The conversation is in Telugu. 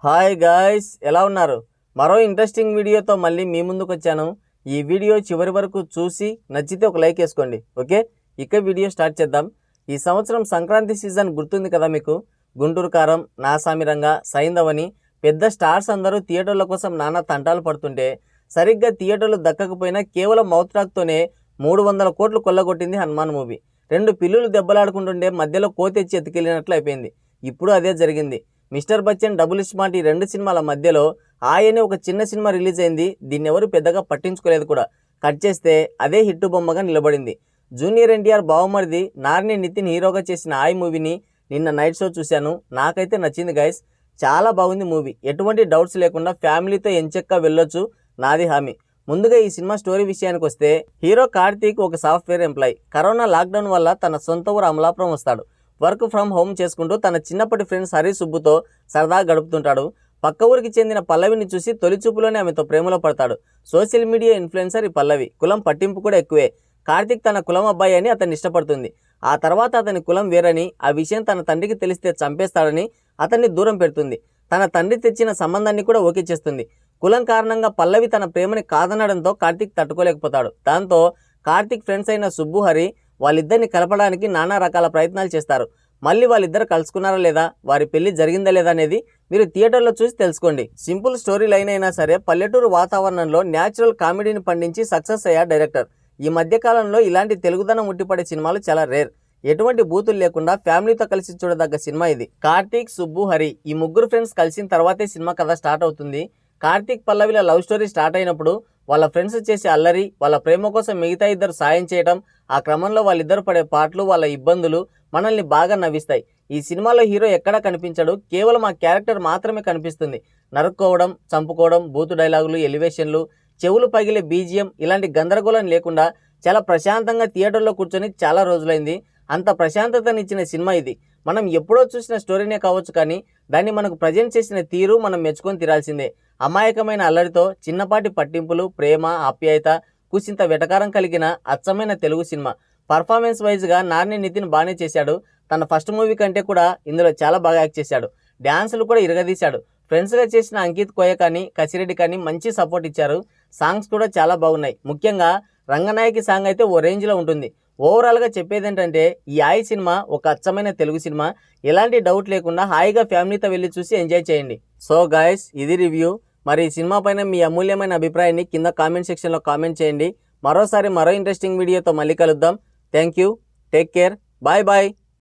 హాయ్ గాయ్స్, ఎలా ఉన్నారు? మరో ఇంట్రెస్టింగ్ వీడియోతో మళ్ళీ మీ ముందుకు వచ్చాను. ఈ వీడియో చివరి వరకు చూసి నచ్చితే ఒక లైక్ వేసుకోండి. ఓకే, ఇక వీడియో స్టార్ట్ చేద్దాం. ఈ సంవత్సరం సంక్రాంతి సీజన్ గుర్తుంది కదా మీకు? గుంటూరు కారం, నాసామిరంగా, సైంధవని పెద్ద స్టార్స్ అందరూ థియేటర్ల కోసం నానా తంటాలు పడుతుంటే సరిగ్గా థియేటర్లు దక్కకపోయినా కేవలం మౌత్ టాక్తోనే 300 కోట్లు కొల్లగొట్టింది హనుమాన్ మూవీ. 2 పిల్లులు దెబ్బలాడుకుంటుండే మధ్యలో కోతెచ్చి ఎత్తుకెళ్ళినట్లు అయిపోయింది. ఇప్పుడు అదే జరిగింది. మిస్టర్ బచ్చన్, డబుల్ స్మార్ట్ ఈ 2 సినిమాల మధ్యలో ఆయనే ఒక చిన్న సినిమా రిలీజ్ అయింది. దీన్ని ఎవరు పెద్దగా పట్టించుకోలేదు కూడా. కట్ చేస్తే అదే హిట్ బొమ్మగా నిలబడింది. జూనియర్ ఎన్టీఆర్ బావమరిది నార్ని నితిన్ హీరోగా చేసిన ఆయ్ మూవీని నిన్న నైట్ షో చూశాను. నాకైతే నచ్చింది గైస్, చాలా బాగుంది మూవీ. ఎటువంటి డౌట్స్ లేకుండా ఫ్యామిలీతో ఎంచక్కా వెళ్ళొచ్చు, నాది హామీ. ముందుగా ఈ సినిమా స్టోరీ విషయానికి వస్తే, హీరో కార్తీక్ ఒక సాఫ్ట్వేర్ ఎంప్లాయీ. కరోనా లాక్డౌన్ వల్ల తన సొంత ఊరు అమలాపురం వస్తాడు. వర్క్ ఫ్రమ్ హోమ్ చేసుకుంటూ తన చిన్నప్పటి ఫ్రెండ్స్ హరి, సుబ్బుతో సరదాగా గడుపుతుంటాడు. పక్క ఊరికి చెందిన పల్లవిని చూసి తొలి చూపులోనే ఆమెతో ప్రేమలో పడతాడు. సోషల్ మీడియా ఇన్ఫ్లుయెన్సర్ ఈ పల్లవి. కులం పట్టింపు కూడా ఎక్కువే. కార్తీక్ తన కులం అబ్బాయి అని అతన్ని ఇష్టపడుతుంది. ఆ తర్వాత అతని కులం వేరని, ఆ విషయం తన తండ్రికి తెలిస్తే చంపేస్తాడని అతన్ని దూరం పెడుతుంది. తన తండ్రి తెచ్చిన సంబంధాన్ని కూడా ఓకే చేస్తుంది. కులం కారణంగా పల్లవి తన ప్రేమని కాదనడంతో కార్తీక్ తట్టుకోలేకపోతాడు. దాంతో కార్తీక్ ఫ్రెండ్స్ అయిన సుబ్బు, హరి వాళ్ళిద్దరిని కలపడానికి నానా రకాల ప్రయత్నాలు చేస్తారు. మళ్ళీ వాళ్ళిద్దరు కలుసుకున్నారా లేదా, వారి పెళ్లి జరిగిందా లేదా అనేది మీరు థియేటర్లో చూసి తెలుసుకోండి. సింపుల్ స్టోరీ లైన్ అయినా సరే పల్లెటూరు వాతావరణంలో న్యాచురల్ కామెడీని పండించి సక్సెస్ అయ్యారు డైరెక్టర్. ఈ మధ్యకాలంలో ఇలాంటి తెలుగుదనం ఉట్టిపడే సినిమాలు చాలా రేర్. ఎటువంటి బూతులు లేకుండా ఫ్యామిలీతో కలిసి చూడదగ్గ సినిమా ఇది. కార్తీక్, సుబ్బు, హరి ఈ ముగ్గురు ఫ్రెండ్స్ కలిసిన తర్వాతే సినిమా కథ స్టార్ట్ అవుతుంది. కార్తీక్ పల్లవిల లవ్ స్టోరీ స్టార్ట్ అయినప్పుడు వాళ్ళ ఫ్రెండ్స్ చేసే అల్లరి, వాళ్ళ ప్రేమ కోసం మిగతా ఇద్దరు సాయం చేయడం, ఆ క్రమంలో వాళ్ళిద్దరు పడే పాటలు, వాళ్ళ ఇబ్బందులు మనల్ని బాగా నవ్విస్తాయి. ఈ సినిమాలో హీరో ఎక్కడా కనిపించడు, కేవలం ఆ క్యారెక్టర్ మాత్రమే కనిపిస్తుంది. నరుక్కోవడం, చంపుకోవడం, బూతు డైలాగులు, ఎలివేషన్లు, చెవులు పగిలే బీజిఎం ఇలాంటి గందరగోళం లేకుండా చాలా ప్రశాంతంగా థియేటర్లో కూర్చొని చాలా రోజులైంది. అంత ప్రశాంతతనిచ్చిన సినిమా ఇది. మనం ఎప్పుడో చూసిన స్టోరీనే కావచ్చు, కానీ దాన్ని మనకు ప్రజెంట్ చేసిన తీరు మనం మెచ్చుకొని తీరాల్సిందే. అమాయకమైన అల్లరితో చిన్నపాటి పట్టింపులు, ప్రేమ, ఆప్యాయత, కుసింత వెటకారం కలిగిన అచ్చమైన తెలుగు సినిమా. పర్ఫార్మెన్స్ వైజ్గా నార్ని నితిన్ బాగానే చేశాడు. తన ఫస్ట్ మూవీ కంటే కూడా ఇందులో చాలా బాగా యాక్ట్ చేశాడు. డ్యాన్సులు కూడా ఇరగదీశాడు. ఫ్రెండ్స్గా చేసిన అంకిత్ కోయ కానీ, కసిరెడ్డి కానీ మంచి సపోర్ట్ ఇచ్చారు. సాంగ్స్ కూడా చాలా బాగున్నాయి. ముఖ్యంగా రంగనాయకి సాంగ్ అయితే ఓ రేంజ్లో ఉంటుంది. ఓవరాల్గా చెప్పేది ఏంటంటే, ఈ ఆయ్ సినిమా ఒక అచ్చమైన తెలుగు సినిమా. ఎలాంటి డౌట్ లేకుండా హాయిగా ఫ్యామిలీతో వెళ్ళి చూసి ఎంజాయ్ చేయండి. సో గాయస్, ఇది రివ్యూ. మరి ఈ సినిమా పైన మీ అమూల్యమైన అభిప్రాయాన్ని కింద కామెంట్ సెక్షన్లో కామెంట్ చేయండి. మరోసారి మరో ఇంట్రెస్టింగ్ వీడియోతో మళ్ళీ కలుద్దాం. Thank you, take care, bye bye.